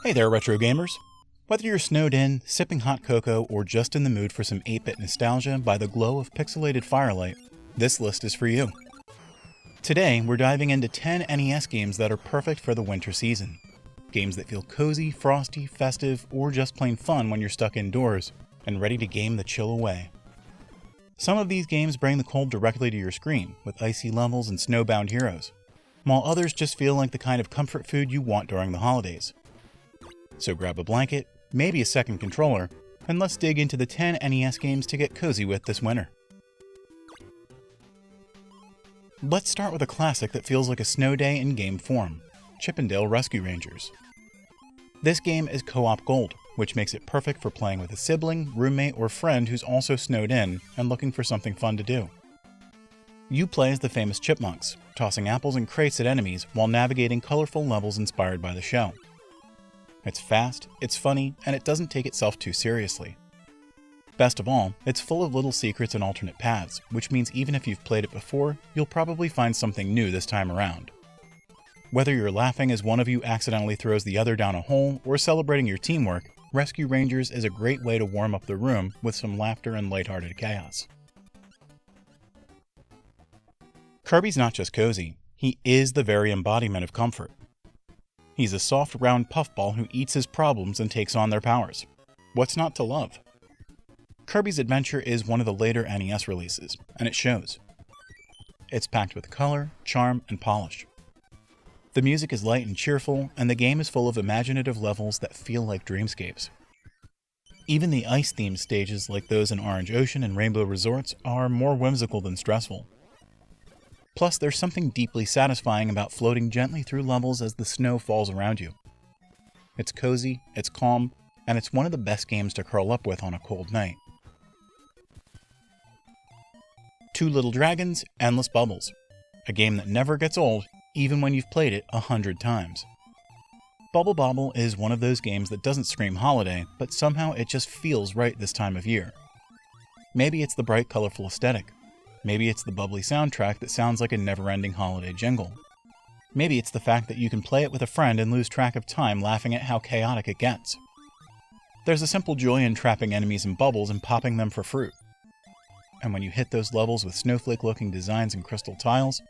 Hey there, retro gamers! Whether you're snowed in, sipping hot cocoa, or just in the mood for some 8-bit nostalgia by the glow of pixelated firelight, this list is for you. Today, we're diving into 10 NES games that are perfect for the winter season. Games that feel cozy, frosty, festive, or just plain fun when you're stuck indoors and ready to game the chill away. Some of these games bring the cold directly to your screen, with icy levels and snowbound heroes, while others just feel like the kind of comfort food you want during the holidays. So grab a blanket, maybe a second controller, and let's dig into the 10 NES games to get cozy with this winter. Let's start with a classic that feels like a snow day in game form, Chip 'n Dale Rescue Rangers. This game is co-op gold, which makes it perfect for playing with a sibling, roommate, or friend who's also snowed in and looking for something fun to do. You play as the famous chipmunks, tossing apples and crates at enemies while navigating colorful levels inspired by the show. It's fast, it's funny, and it doesn't take itself too seriously. Best of all, it's full of little secrets and alternate paths, which means even if you've played it before, you'll probably find something new this time around. Whether you're laughing as one of you accidentally throws the other down a hole or celebrating your teamwork, Rescue Rangers is a great way to warm up the room with some laughter and lighthearted chaos. Kirby's not just cozy, he is the very embodiment of comfort. He's a soft, round puffball who eats his problems and takes on their powers. What's not to love? Kirby's Adventure is one of the later NES releases, and it shows. It's packed with color, charm, and polish. The music is light and cheerful, and the game is full of imaginative levels that feel like dreamscapes. Even the ice-themed stages like those in Orange Ocean and Rainbow Resorts are more whimsical than stressful. Plus, there's something deeply satisfying about floating gently through levels as the snow falls around you. It's cozy, it's calm, and it's one of the best games to curl up with on a cold night. Two Little Dragons, Endless Bubbles. A game that never gets old, even when you've played it 100 times. Bobble is one of those games that doesn't scream holiday, but somehow it just feels right this time of year. Maybe it's the bright, colorful aesthetic. Maybe it's the bubbly soundtrack that sounds like a never-ending holiday jingle. Maybe it's the fact that you can play it with a friend and lose track of time laughing at how chaotic it gets. There's a simple joy in trapping enemies in bubbles and popping them for fruit. And when you hit those levels with snowflake-looking designs and crystal tiles,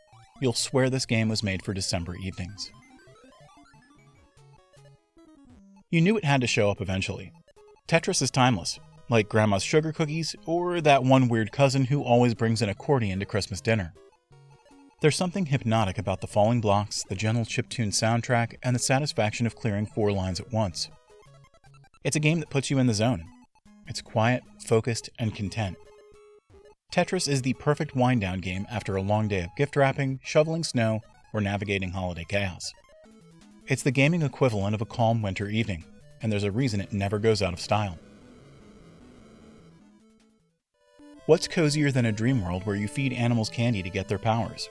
you'll swear this game was made for December evenings. You knew it had to show up eventually. Tetris is timeless, like Grandma's sugar cookies or that one weird cousin who always brings an accordion to Christmas dinner. There's something hypnotic about the falling blocks, the gentle chiptune soundtrack, and the satisfaction of clearing 4 lines at once. It's a game that puts you in the zone. It's quiet, focused, and content. Tetris is the perfect wind-down game after a long day of gift wrapping, shoveling snow, or navigating holiday chaos. It's the gaming equivalent of a calm winter evening, and there's a reason it never goes out of style. What's cozier than a dream world where you feed animals candy to get their powers?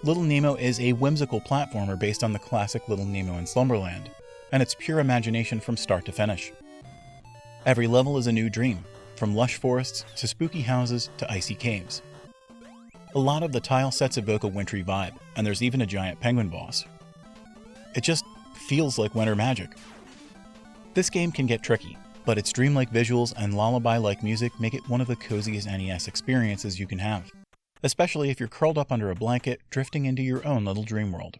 Little Nemo is a whimsical platformer based on the classic Little Nemo in Slumberland, and it's pure imagination from start to finish. Every level is a new dream, from lush forests to spooky houses to icy caves. A lot of the tile sets evoke a wintry vibe, and there's even a giant penguin boss. It just feels like winter magic. This game can get tricky, but its dreamlike visuals and lullaby-like music make it one of the coziest NES experiences you can have, especially if you're curled up under a blanket, drifting into your own little dream world.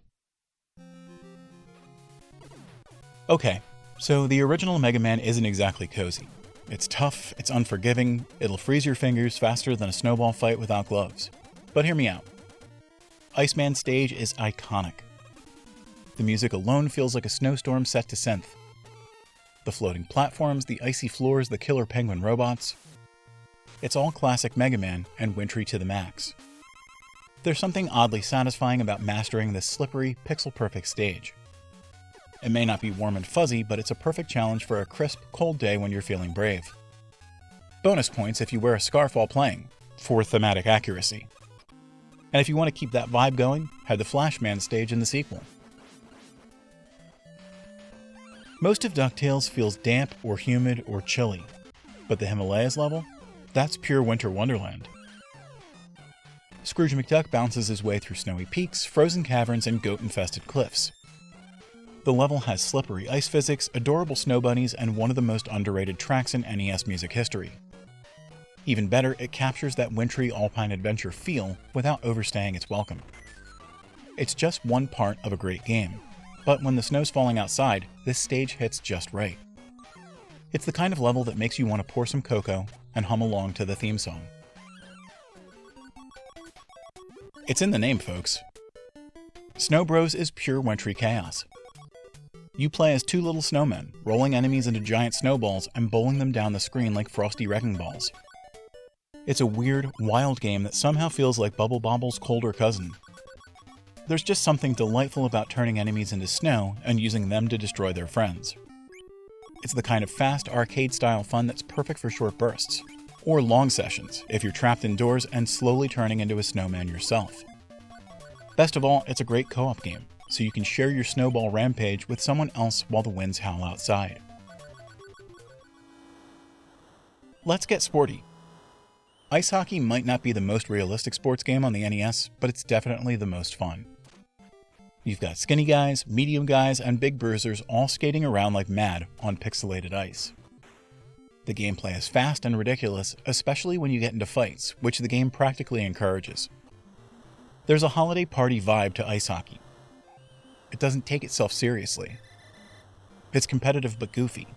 Okay, so the original Mega Man isn't exactly cozy. It's tough, it's unforgiving, it'll freeze your fingers faster than a snowball fight without gloves. But hear me out. Iceman stage is iconic. The music alone feels like a snowstorm set to synth. The floating platforms, the icy floors, the killer penguin robots. It's all classic Mega Man and wintry to the max. There's something oddly satisfying about mastering this slippery, pixel-perfect stage. It may not be warm and fuzzy, but it's a perfect challenge for a crisp, cold day when you're feeling brave. Bonus points if you wear a scarf while playing, for thematic accuracy. And if you want to keep that vibe going, head the Flashman stage in the sequel. Most of DuckTales feels damp or humid or chilly, but the Himalayas level? That's pure winter wonderland. Scrooge McDuck bounces his way through snowy peaks, frozen caverns, and goat-infested cliffs. The level has slippery ice physics, adorable snow bunnies, and one of the most underrated tracks in NES music history. Even better, it captures that wintry alpine adventure feel without overstaying its welcome. It's just one part of a great game, but when the snow's falling outside, this stage hits just right. It's the kind of level that makes you want to pour some cocoa and hum along to the theme song. It's in the name, folks. Snow Bros is pure wintry chaos. You play as two little snowmen, rolling enemies into giant snowballs and bowling them down the screen like frosty wrecking balls. It's a weird, wild game that somehow feels like Bobble's colder cousin. There's just something delightful about turning enemies into snow and using them to destroy their friends. It's the kind of fast, arcade-style fun that's perfect for short bursts, or long sessions if you're trapped indoors and slowly turning into a snowman yourself. Best of all, it's a great co-op game, so you can share your snowball rampage with someone else while the winds howl outside. Let's get sporty. Ice hockey might not be the most realistic sports game on the NES, but it's definitely the most fun. You've got skinny guys, medium guys, and big bruisers all skating around like mad on pixelated ice. The gameplay is fast and ridiculous, especially when you get into fights, which the game practically encourages. There's a holiday party vibe to ice hockey. It doesn't take itself seriously. It's competitive but goofy.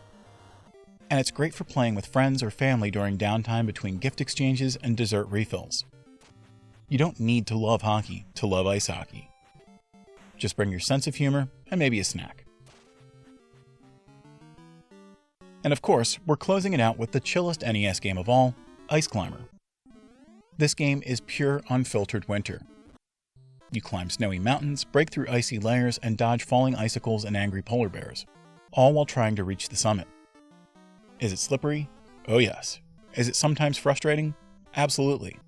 And it's great for playing with friends or family during downtime between gift exchanges and dessert refills. You don't need to love hockey to love ice hockey. Just bring your sense of humor and maybe a snack. And of course, we're closing it out with the chillest NES game of all, Ice Climber. This game is pure unfiltered winter. You climb snowy mountains, break through icy layers, and dodge falling icicles and angry polar bears, all while trying to reach the summit. Is it slippery? Oh yes. Is it sometimes frustrating? Absolutely.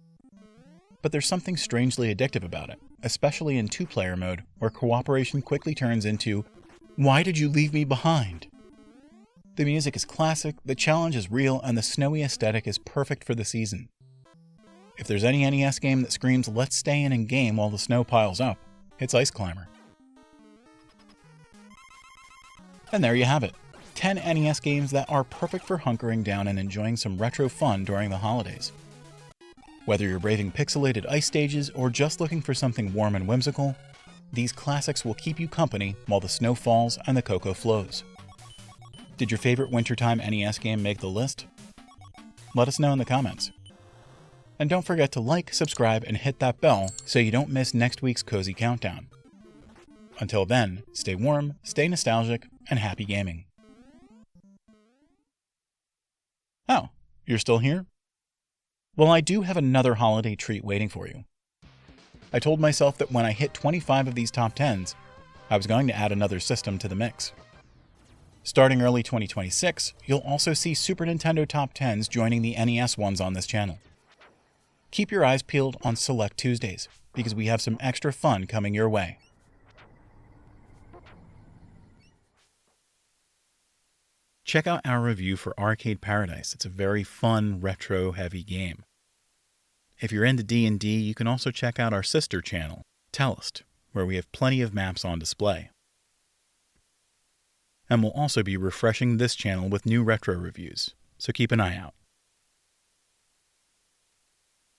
But there's something strangely addictive about it, especially in two-player mode, where cooperation quickly turns into, "Why did you leave me behind?" The music is classic, the challenge is real, and the snowy aesthetic is perfect for the season. If there's any NES game that screams, "Let's stay in and game while the snow piles up," it's Ice Climber. And there you have it. 10 NES games that are perfect for hunkering down and enjoying some retro fun during the holidays. Whether you're braving pixelated ice stages or just looking for something warm and whimsical, these classics will keep you company while the snow falls and the cocoa flows. Did your favorite wintertime NES game make the list? Let us know in the comments. And don't forget to like, subscribe, and hit that bell so you don't miss next week's Cozy Countdown. Until then, stay warm, stay nostalgic, and happy gaming. Oh, you're still here? Well, I do have another holiday treat waiting for you. I told myself that when I hit 25 of these top 10s, I was going to add another system to the mix. Starting early 2026, you'll also see Super Nintendo top 10s joining the NES ones on this channel. Keep your eyes peeled on Select Tuesdays, because we have some extra fun coming your way. Check out our review for Arcade Paradise. It's a very fun, retro-heavy game. If you're into D&D, you can also check out our sister channel, Tellist, where we have plenty of maps on display. And we'll also be refreshing this channel with new retro reviews, so keep an eye out.